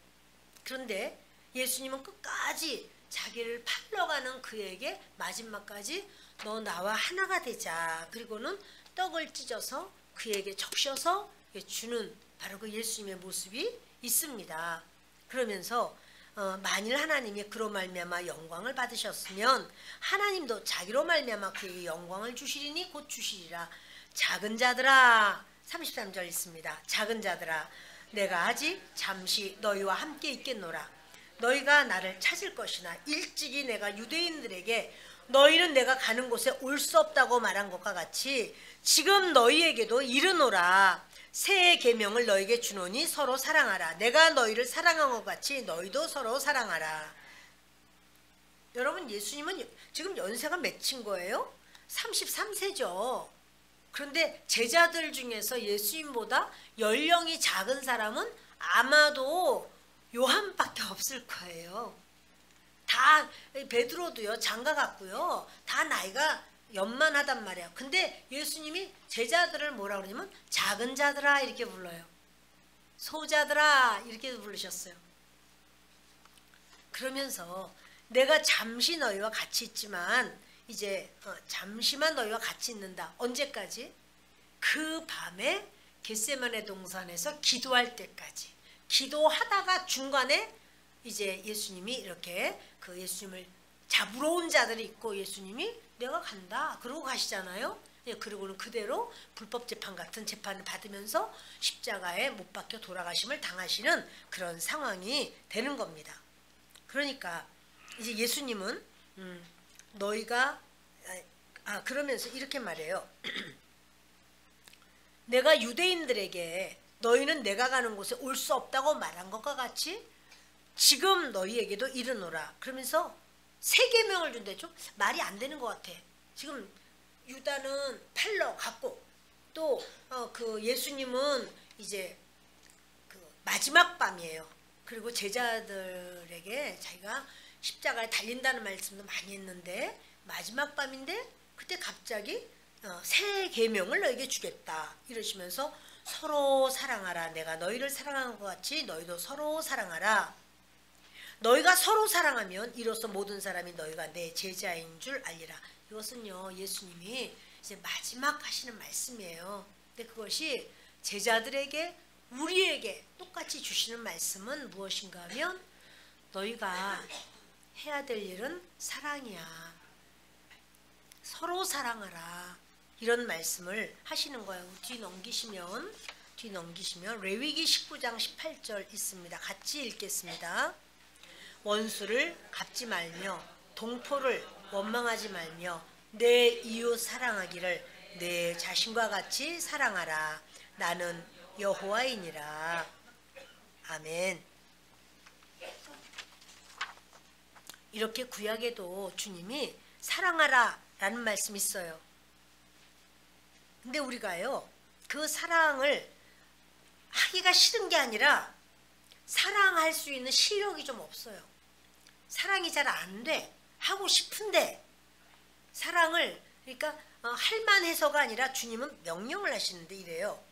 그런데 예수님은 끝까지 자기를 팔러가는 그에게 마지막까지 너 나와 하나가 되자. 그리고는 떡을 찢어서 그에게 적셔서 주는 바로 그 예수님의 모습이 있습니다. 그러면서 만일 하나님이 그로 말미암아 영광을 받으셨으면 하나님도 자기로 말미암아 그에게 영광을 주시리니 곧 주시리라. 작은 자들아, 33절 있습니다. 작은 자들아, 내가 아직 잠시 너희와 함께 있겠노라. 너희가 나를 찾을 것이나 일찍이 내가 유대인들에게 너희는 내가 가는 곳에 올 수 없다고 말한 것과 같이 지금 너희에게도 이르노라. 새 계명을 너희에게 주노니 서로 사랑하라. 내가 너희를 사랑한 것 같이 너희도 서로 사랑하라. 여러분, 예수님은 지금 연세가 몇인 거예요? 33세죠. 그런데 제자들 중에서 예수님보다 연령이 작은 사람은 아마도 요한밖에 없을 거예요. 다 베드로도요, 장가 갔고요, 다 나이가 연만하단 말이에요. 근데 예수님이 제자들을 뭐라 그러냐면 작은 자들아 이렇게 불러요. 소자들아 이렇게 부르셨어요. 그러면서 내가 잠시 너희와 같이 있지만 이제 잠시만 너희와 같이 있는다. 언제까지? 그 밤에 겟세마네 동산에서 기도할 때까지. 기도하다가 중간에 이제 예수님이 이렇게 그 예수님을 잡으러 온 자들이 있고 예수님이 내가 간다 그러고 가시잖아요. 그리고는 그대로 불법재판 같은 재판을 받으면서 십자가에 못 박혀 돌아가심을 당하시는 그런 상황이 되는 겁니다. 그러니까 이제 예수님은 너희가 그러면서 이렇게 말해요. 내가 유대인들에게 너희는 내가 가는 곳에 올 수 없다고 말한 것과 같이 지금 너희에게도 이르노라. 그러면서 세 계명을 준대. 좀 말이 안 되는 것 같아. 지금 유다는 팔러 갔고 또 그 예수님은 이제 그 마지막 밤이에요. 그리고 제자들에게 자기가 십자가에 달린다는 말씀도 많이 했는데 마지막 밤인데 그때 갑자기 새 계명을 너에게 주겠다 이러시면서 서로 사랑하라. 내가 너희를 사랑한 것 같이 너희도 서로 사랑하라. 너희가 서로 사랑하면 이로써 모든 사람이 너희가 내 제자인 줄 알리라. 이것은요 예수님이 이제 마지막 하시는 말씀이에요. 근데 그것이 제자들에게 우리에게 똑같이 주시는 말씀은 무엇인가 하면 너희가 해야 될 일은 사랑이야. 서로 사랑하라. 이런 말씀을 하시는 거예요. 뒤 넘기시면 레위기 19장 18절 있습니다. 같이 읽겠습니다. 원수를 갚지 말며 동포를 원망하지 말며 내 이웃 사랑하기를 내 자신과 같이 사랑하라. 나는 여호와이니라. 아멘. 이렇게 구약에도 주님이 사랑하라 라는 말씀이 있어요. 근데 우리가요 그 사랑을 하기가 싫은 게 아니라 사랑할 수 있는 시력이 좀 없어요. 사랑이 잘 안 돼. 하고 싶은데 사랑을 그러니까 할만해서가 아니라 주님은 명령을 하시는데 이래요.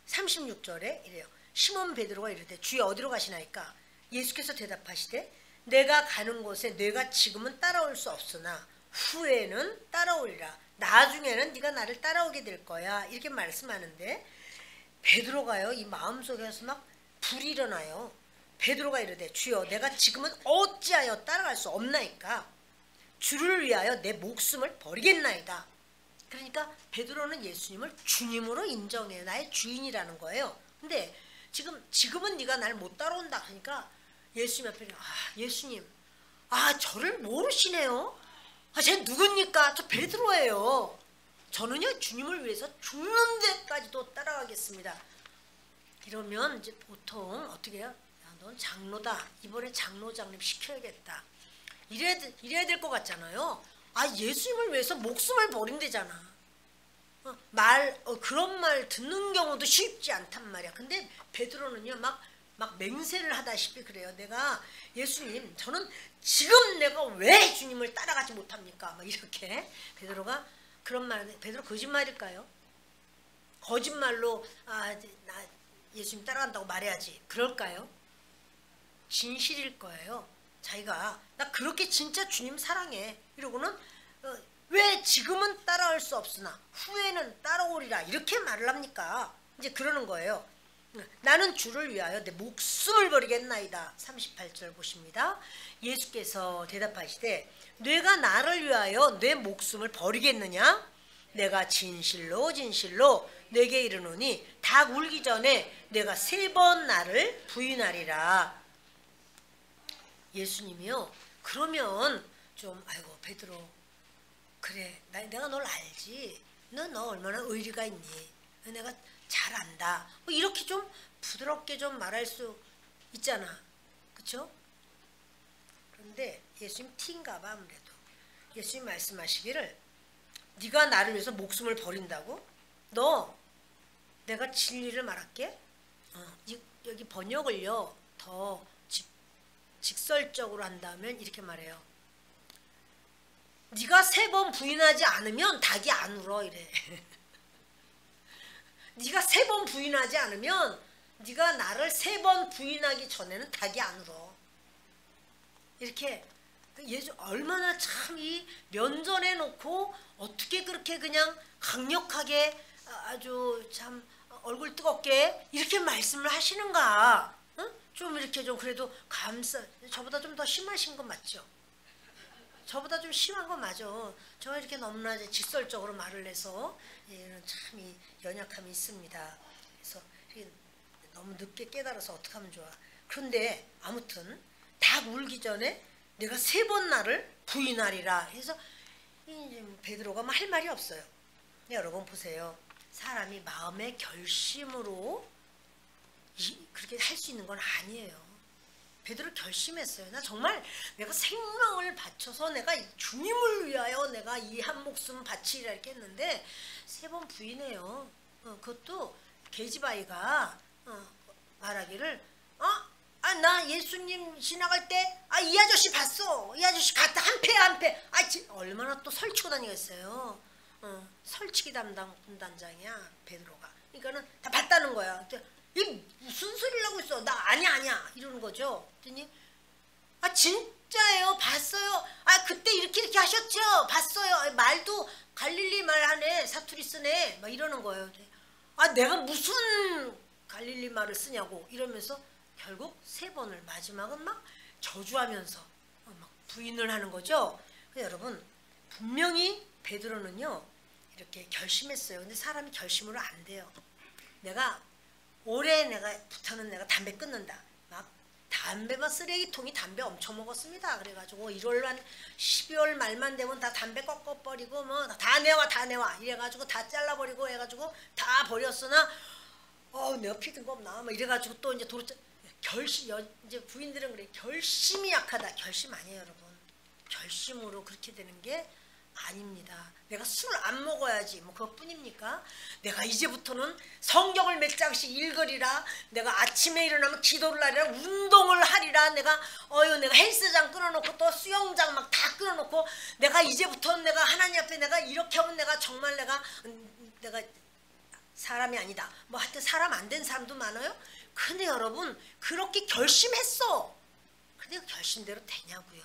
36절에 이래요. 시몬 베드로가 이르되 주여 어디로 가시나이까? 예수께서 대답하시되 내가 가는 곳에 내가 지금은 따라올 수 없으나 후에는 따라오리라. 나중에는 네가 나를 따라오게 될 거야. 이렇게 말씀하는데 베드로가요 이 마음속에서 막 불이 일어나요. 베드로가 이르되 주여 내가 지금은 어찌하여 따라갈 수 없나이까? 주를 위하여 내 목숨을 버리겠나이다. 그러니까 베드로는 예수님을 주님으로 인정해요. 나의 주인이라는 거예요. 근데 지금은 네가 날 못 따라온다 하니까 예수님 앞에 예수님 저를 모르시네요. 쟤 누굽니까? 저 베드로예요. 저는요 주님을 위해서 죽는 데까지도 따라가겠습니다. 이러면 이제 보통 어떻게 해요? 야, 넌 장로다. 이번에 장로 장립 시켜야겠다. 이래야 될 것 같잖아요. 예수님을 위해서 목숨을 버린대잖아. 그런 말 듣는 경우도 쉽지 않단 말이야. 근데 베드로는요 막 맹세를 하다시피 그래요. 내가 예수님 저는 지금 내가 왜 주님을 따라가지 못합니까? 막 이렇게 베드로가 그런 말을 베드로 거짓말일까요? 거짓말로 나 예수님 따라간다고 말해야지 그럴까요? 진실일 거예요. 자기가 나 그렇게 진짜 주님 사랑해 이러고는 왜 지금은 따라올 수 없으나 후에는 따라오리라 이렇게 말을 합니까? 이제 그러는 거예요. 나는 주를 위하여 내 목숨을 버리겠나이다. 38절 보십니다. 예수께서 대답하시되 내가 나를 위하여 내 목숨을 버리겠느냐? 내가 진실로 진실로 내게 이르노니 닭 울기 전에 내가 3번 나를 부인하리라. 예수님이요. 그러면 좀 아이고 베드로 그래 내가 널 알지. 너 얼마나 의리가 있니. 내가 잘 안다. 뭐 이렇게 좀 부드럽게 좀 말할 수 있잖아. 그쵸? 그런데 예수님 티인가 봐 아무래도. 예수님 말씀하시기를 네가 나를 위해서 목숨을 버린다고? 너 내가 진리를 말할게. 여기 번역을요 더 직설적으로 한다면 이렇게 말해요. 네가 3번 부인하지 않으면 닭이 안 울어 이래. 네가 3번 부인하지 않으면 네가 나를 3번 부인하기 전에는 닭이 안 울어. 이렇게 예수 얼마나 참 이 면전에 놓고 어떻게 그렇게 그냥 강력하게 아주 참 얼굴 뜨겁게 이렇게 말씀을 하시는가. 응? 좀 이렇게 좀 그래도 저보다 좀 더 심하신 건 맞죠? 저보다 좀 심한 건 맞아. 저 이렇게 너무나 직설적으로 말을 해서 참 이 연약함이 있습니다. 그래서 너무 늦게 깨달아서 어떻게 하면 좋아. 그런데 아무튼 닭 울기 전에 내가 3번 나를 부인하리라. 그래서 이제 베드로가 뭐 할 말이 없어요. 여러분 보세요. 사람이 마음의 결심으로 그렇게 할 수 있는 건 아니에요. 베드로 결심했어요. 나 정말 내가 생명을 바쳐서 내가 주님을 위하여 내가 이 한 목숨 바치리라 이렇게 했는데 3번 부인해요. 그것도 계집아이가 말하기를 나 예수님 지나갈 때 이 아저씨 봤어. 이 아저씨 갔다 한 패. 얼마나 또 설치고 다니겠어요. 설치기 담당자이야 베드로가. 그러니까는 다 봤다는 거야. 이 무슨 소리를 하고 있어. 나 아니야 이러는 거죠. 그랬더니 진짜예요. 봤어요. 그때 이렇게 하셨죠. 봤어요. 말도 갈릴리 말 하네. 사투리 쓰네. 막 이러는 거예요. 내가 무슨 갈릴리 말을 쓰냐고 이러면서 결국 3번을 마지막은 막 저주하면서 막 부인을 하는 거죠. 여러분 분명히 베드로는요 이렇게 결심했어요. 근데 사람이 결심으로 안 돼요. 올해 내가 담배 끊는다. 막 담배가 쓰레기통이 담배 엄청 먹었습니다. 그래가지고 1월 12월 말만 되면 다 담배 꺾어버리고 뭐 다 내와 이래가지고 다 잘라버리고 해가지고 다 버렸으나 내가 피든 거 없나 뭐 이래가지고 또 이제 이제 부인들은 그래 결심이 약하다. 결심 아니에요 여러분. 결심으로 그렇게 되는 게 아닙니다. 내가 술을 안 먹어야지 뭐 그것뿐입니까? 내가 이제부터는 성경을 몇 장씩 읽으리라. 내가 아침에 일어나면 기도를 하리라. 운동을 하리라. 내가 헬스장 끊어놓고 또 수영장 막 다 끊어놓고 내가 이제부터는 내가 하나님 앞에 내가 이렇게 하면 내가 정말 내가 사람이 아니다. 뭐 하여튼 사람 안 된 사람도 많아요. 근데 여러분 그렇게 결심했어. 근데 그 결심대로 되냐고요?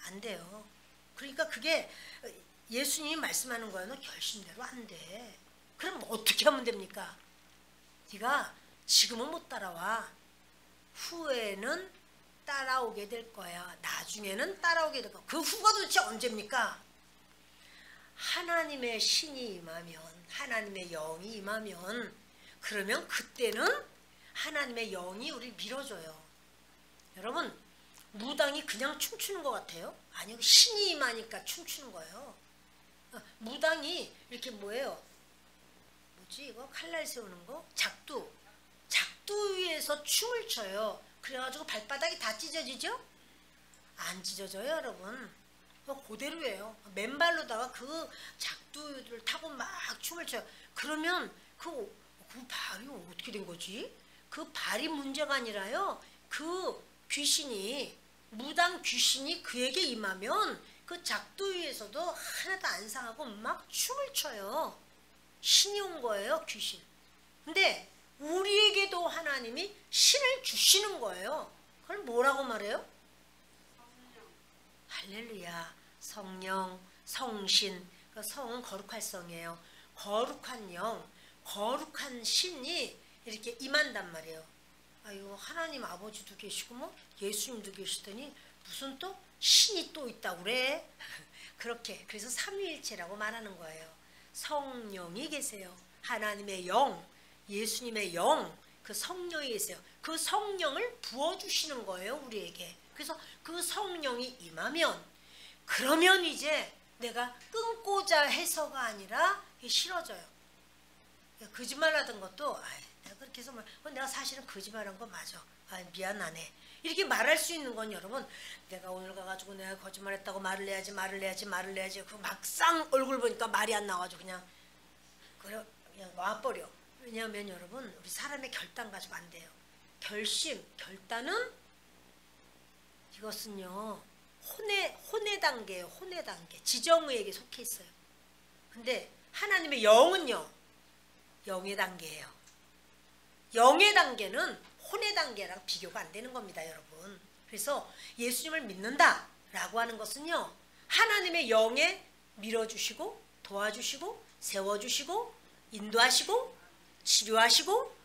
안 돼요. 그러니까 그게 예수님이 말씀하는 거야. 너 결심대로 안 돼. 그럼 어떻게 하면 됩니까? 네가 지금은 못 따라와. 후에는 따라오게 될 거야. 나중에는 따라오게 될 거야. 그 후가 도대체 언제입니까? 하나님의 신이 임하면, 하나님의 영이 임하면, 그러면 그때는 하나님의 영이 우리를 밀어줘요. 여러분 무당이 그냥 춤추는 것 같아요? 아니요. 신이 임하니까 춤추는 거예요. 무당이 이렇게 뭐예요? 뭐지 이거? 칼날 세우는 거? 작두 위에서 춤을 춰요. 그래가지고 발바닥이 다 찢어지죠? 안 찢어져요 여러분. 그대로예요. 맨발로다가 그 작두를 타고 막 춤을 춰요. 그러면 그 발이 어떻게 된 거지? 그 발이 문제가 아니라요. 그 귀신이 무당 귀신이 그에게 임하면 그 작두 위에서도 하나도 안 상하고 막 춤을 춰요. 신이 온 거예요 귀신. 근데 우리에게도 하나님이 신을 주시는 거예요. 그걸 뭐라고 말해요? 할렐루야. 성령, 성신. 그 성은 거룩할 성이에요. 거룩한 영, 거룩한 신이 이렇게 임한단 말이에요. 아유, 하나님 아버지도 계시고 뭐 예수님도 계시더니 무슨 또 신이 또 있다고 그래. 그렇게 그래서 삼위일체라고 말하는 거예요. 성령이 계세요. 하나님의 영, 예수님의 영, 그 성령이 계세요. 그 성령을 부어주시는 거예요, 우리에게. 그래서 그 성령이 임하면, 그러면 이제 내가 끊고자 해서가 아니라 싫어져요. 거짓말 하던 것도 내가 그렇게 해서 내가 사실은 거짓말한 거 맞아. 미안하네. 이렇게 말할 수 있는 건 여러분, 내가 오늘 가가지고 내가 거짓말했다고 말을 해야지. 그 막상 얼굴 보니까 말이 안 나와가지고 그냥 놔버려. 왜냐하면 여러분, 우리 사람의 결단 가지고 안 돼요. 결단은 이것은요 혼의 단계예요. 혼의 단계. 지정의에게 속해 있어요. 근데 하나님의 영은요 영의 단계예요. 영의 단계는 혼의 단계랑 비교가 안 되는 겁니다, 여러분. 그래서 예수님을 믿는다 라고 하는 것은요, 하나님의 영에 밀어주시고 도와주시고 세워주시고 인도하시고 치료하시고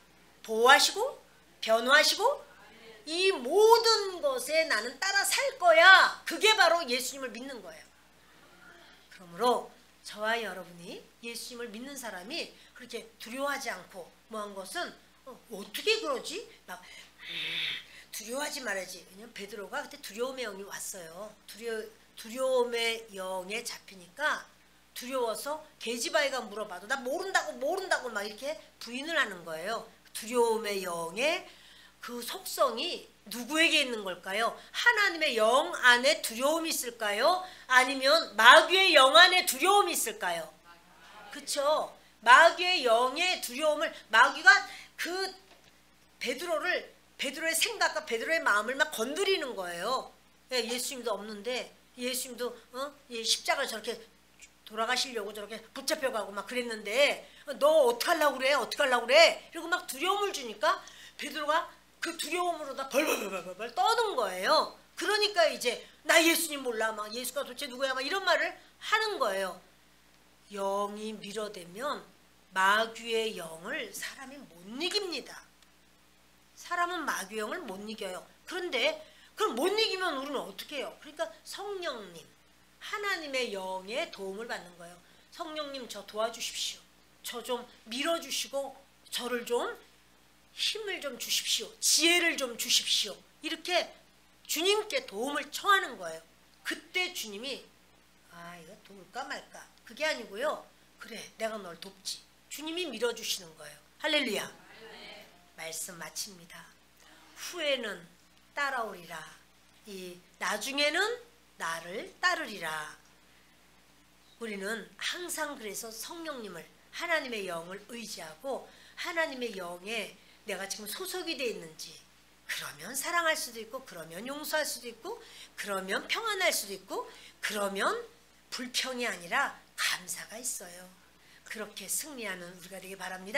보호하시고 변호하시고 이 모든 것에 나는 따라 살 거야. 그게 바로 예수님을 믿는 거예요. 그러므로 저와 여러분이 예수님을 믿는 사람이 그렇게 두려워하지 않고 뭐한 것은 어떻게 그러지? 막 두려워하지 말아야지. 왜냐면 베드로가 그때 두려움의 영이 왔어요. 두려움의 영에 잡히니까 두려워서 계집아이가 물어봐도 나 모른다고 막 이렇게 부인을 하는 거예요. 두려움의 영의 그 속성이 누구에게 있는 걸까요? 하나님의 영 안에 두려움이 있을까요? 아니면 마귀의 영 안에 두려움이 있을까요? 그쵸? 마귀의 영의 두려움을, 마귀가 그 베드로의 생각과 베드로의 마음을 막 건드리는 거예요. 예수님도 없는데 예수님도 십자가를 저렇게 돌아가시려고 저렇게 붙잡혀가고 막 그랬는데 너 어떡하려고 그래? 이러고 막 두려움을 주니까 베드로가 그 두려움으로 다 벌벌벌 떠는 거예요. 그러니까 이제 나 예수님 몰라, 막 예수가 도대체 누구야, 막 이런 말을 하는 거예요. 영이 밀어대면 마귀의 영을 사람이 못 이깁니다. 사람은 마귀의 영을 못 이겨요. 그런데 그럼 못 이기면 우리는 어떻게 해요? 그러니까 성령님, 하나님의 영의 도움을 받는 거예요. 성령님, 저 도와주십시오. 저 좀 밀어주시고 저를 좀 힘을 좀 주십시오. 지혜를 좀 주십시오. 이렇게 주님께 도움을 청하는 거예요. 그때 주님이 이거 도울까 말까, 그게 아니고요, 그래 내가 널 돕지. 주님이 밀어주시는 거예요. 할렐루야. 말씀 마칩니다. 후에는 따라오리라. 이 나중에는 나를 따르리라. 우리는 항상 그래서 성령님을, 하나님의 영을 의지하고 하나님의 영에 내가 지금 소속이 돼 있는지, 그러면 사랑할 수도 있고, 그러면 용서할 수도 있고, 그러면 평안할 수도 있고, 그러면 불평이 아니라 감사가 있어요. 그렇게 승리하는 우리가 되기 바랍니다.